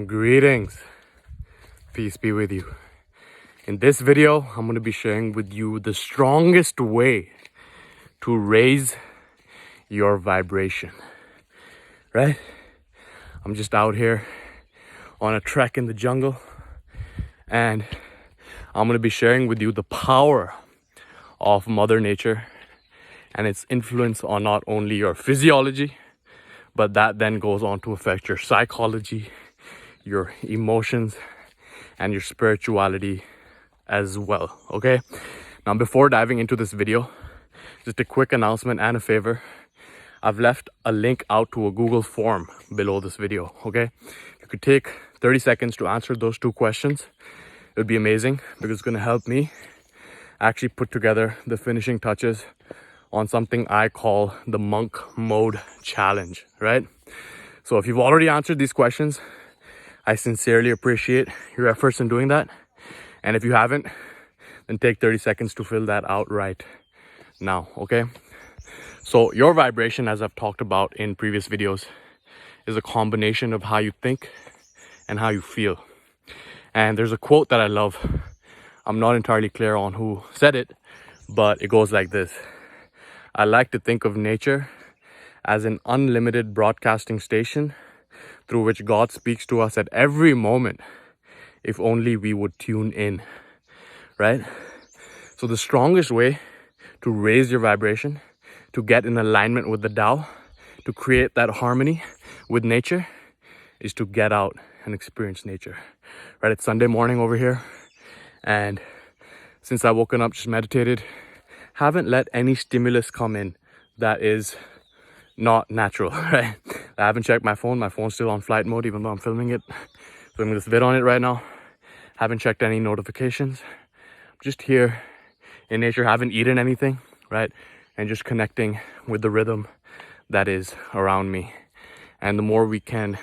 Greetings, peace be with you. In this video, I'm going to be sharing with you the strongest way to raise your vibration, right? I'm just out here on a trek in the jungle, and I'm going to be sharing with you the power of Mother Nature and its influence on not only your physiology, but that then goes on to affect your psychology, your emotions, and your spirituality as well. Okay, now before diving into this video, just a quick announcement and a favor. I've left a link out to a Google form below this video. Okay, you could take 30 seconds to answer those two questions. It would be amazing because it's going to help me actually put together the finishing touches on something I call the monk mode challenge, right? So if you've already answered these questions, I sincerely appreciate your efforts in doing that. And if you haven't, then take 30 seconds to fill that out right now, okay? So your vibration, as I've talked about in previous videos, is a combination of how you think and how you feel. And there's a quote that I love. I'm not entirely clear on who said it, but it goes like this. I like to think of nature as an unlimited broadcasting station through which God speaks to us at every moment, if only we would tune in, right? So the strongest way to raise your vibration, to get in alignment with the Tao, to create that harmony with nature, is to get out and experience nature, right? It's Sunday morning over here, and since I woken up, just meditated, haven't let any stimulus come in that is not natural, right? I haven't checked my phone. My phone's still on flight mode, even though I'm filming it. Filming this vid on it right now. Haven't checked any notifications. Just here in nature, haven't eaten anything, right? And just connecting with the rhythm that is around me. And the more we can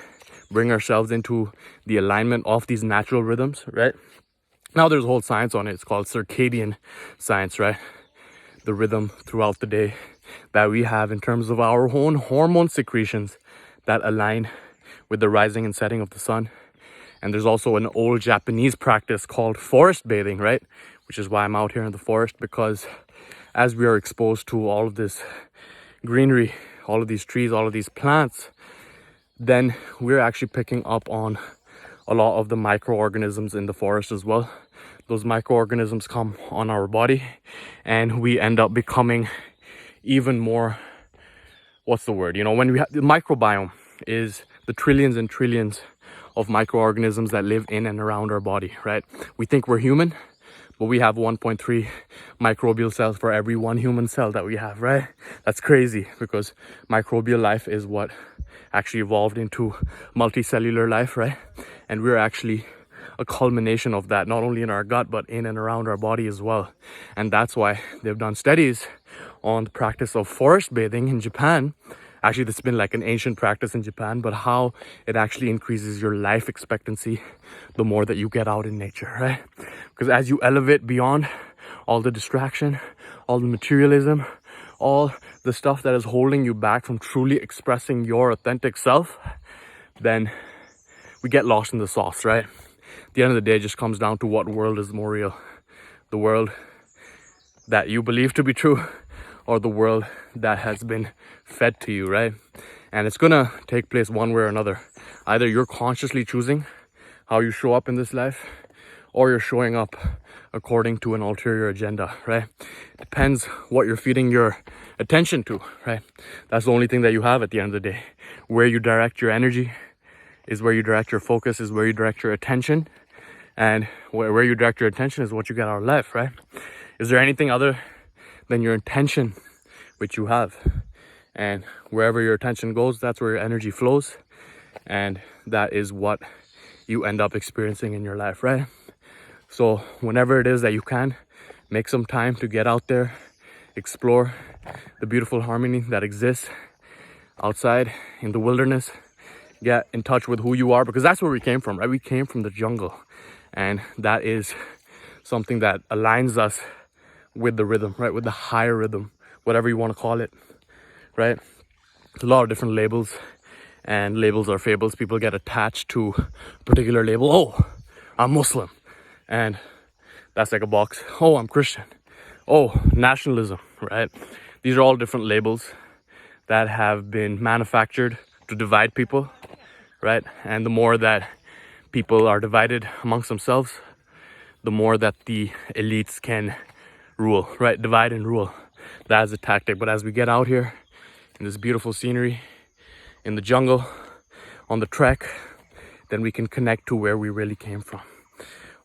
bring ourselves into the alignment of these natural rhythms, right? Now there's a whole science on it. It's called Circadian Science, right? The rhythm throughout the day that we have in terms of our own hormone secretions that align with the rising and setting of the sun. And there's also an old Japanese practice called forest bathing, right? Which is why I'm out here in the forest, because as we are exposed to all of this greenery, all of these trees, all of these plants, then we're actually picking up on a lot of the microorganisms in the forest as well. Those microorganisms come on our body and we end up becoming even more, what's the word? You know, when we have the microbiome is the trillions and trillions of microorganisms that live in and around our body, right? We think we're human, but we have 1.3 microbial cells for every one human cell that we have, right? That's crazy because microbial life is what actually evolved into multicellular life, right? And we're actually a culmination of that, not only in our gut, but in and around our body as well. And that's why they've done studies on the practice of forest bathing in Japan. Actually, this has been like an ancient practice in Japan, but how it actually increases your life expectancy the more that you get out in nature, right? Because as you elevate beyond all the distraction, all the materialism, all the stuff that is holding you back from truly expressing your authentic self, then we get lost in the sauce, right? At the end of the day, it just comes down to what world is more real. The world that you believe to be true, or the world that has been fed to you, right? And it's gonna take place one way or another. Either you're consciously choosing how you show up in this life, or you're showing up according to an ulterior agenda, right? Depends what you're feeding your attention to, right? That's the only thing that you have at the end of the day. Where you direct your energy is where you direct your focus, is where you direct your attention. And where you direct your attention is what you get out of life, right? Is there anything other than your intention which you have? And wherever your attention goes, that's where your energy flows. And that is what you end up experiencing in your life, right? So whenever it is that you can, make some time to get out there, explore the beautiful harmony that exists outside in the wilderness. Get in touch with who you are, because that's where we came from, right? We came from the jungle, and that is something that aligns us with the rhythm, right? With the higher rhythm, whatever you want to call it, right? A lot of different labels And labels are fables. People get attached to a particular label. Oh, I'm Muslim. And that's like a box. Oh, I'm Christian. Oh, nationalism, right? These are all different labels that have been manufactured to divide people, right? And the more that people are divided amongst themselves, the more that the elites can rule, right? Divide and rule. That is a tactic. But as we get out here in this beautiful scenery, in the jungle, on the trek, then we can connect to where we really came from.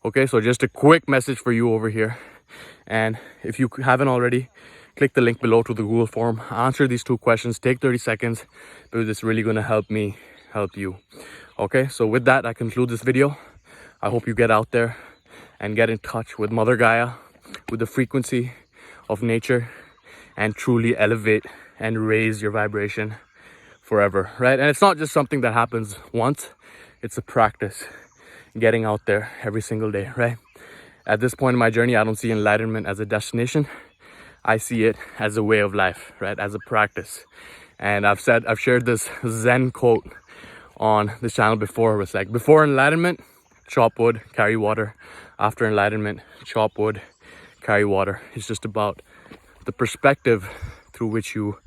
Okay, so just a quick message for you over here. And if you haven't already, click the link below to the Google form. Answer these 2 questions. Take 30 seconds because it's really going to help me help you. Okay, so with that, I conclude this video. I hope you get out there and get in touch with Mother Gaia, with the frequency of nature, and truly elevate and raise your vibration forever, right? And it's not just something that happens once. It's a practice, getting out there every single day, right? At this point in my journey, I don't see enlightenment as a destination. I see it as a way of life, right? As a practice. And I've shared this Zen quote on this channel before. It's like, before enlightenment, chop wood, carry water. After enlightenment, chop wood, carry water. It's just about the perspective through which you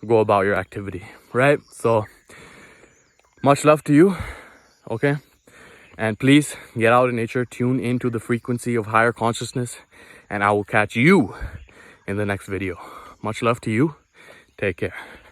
go about your activity, right? So much love to you, okay? And please get out in nature, tune into the frequency of higher consciousness, and I will catch you in the next video. Much love to you. Take care.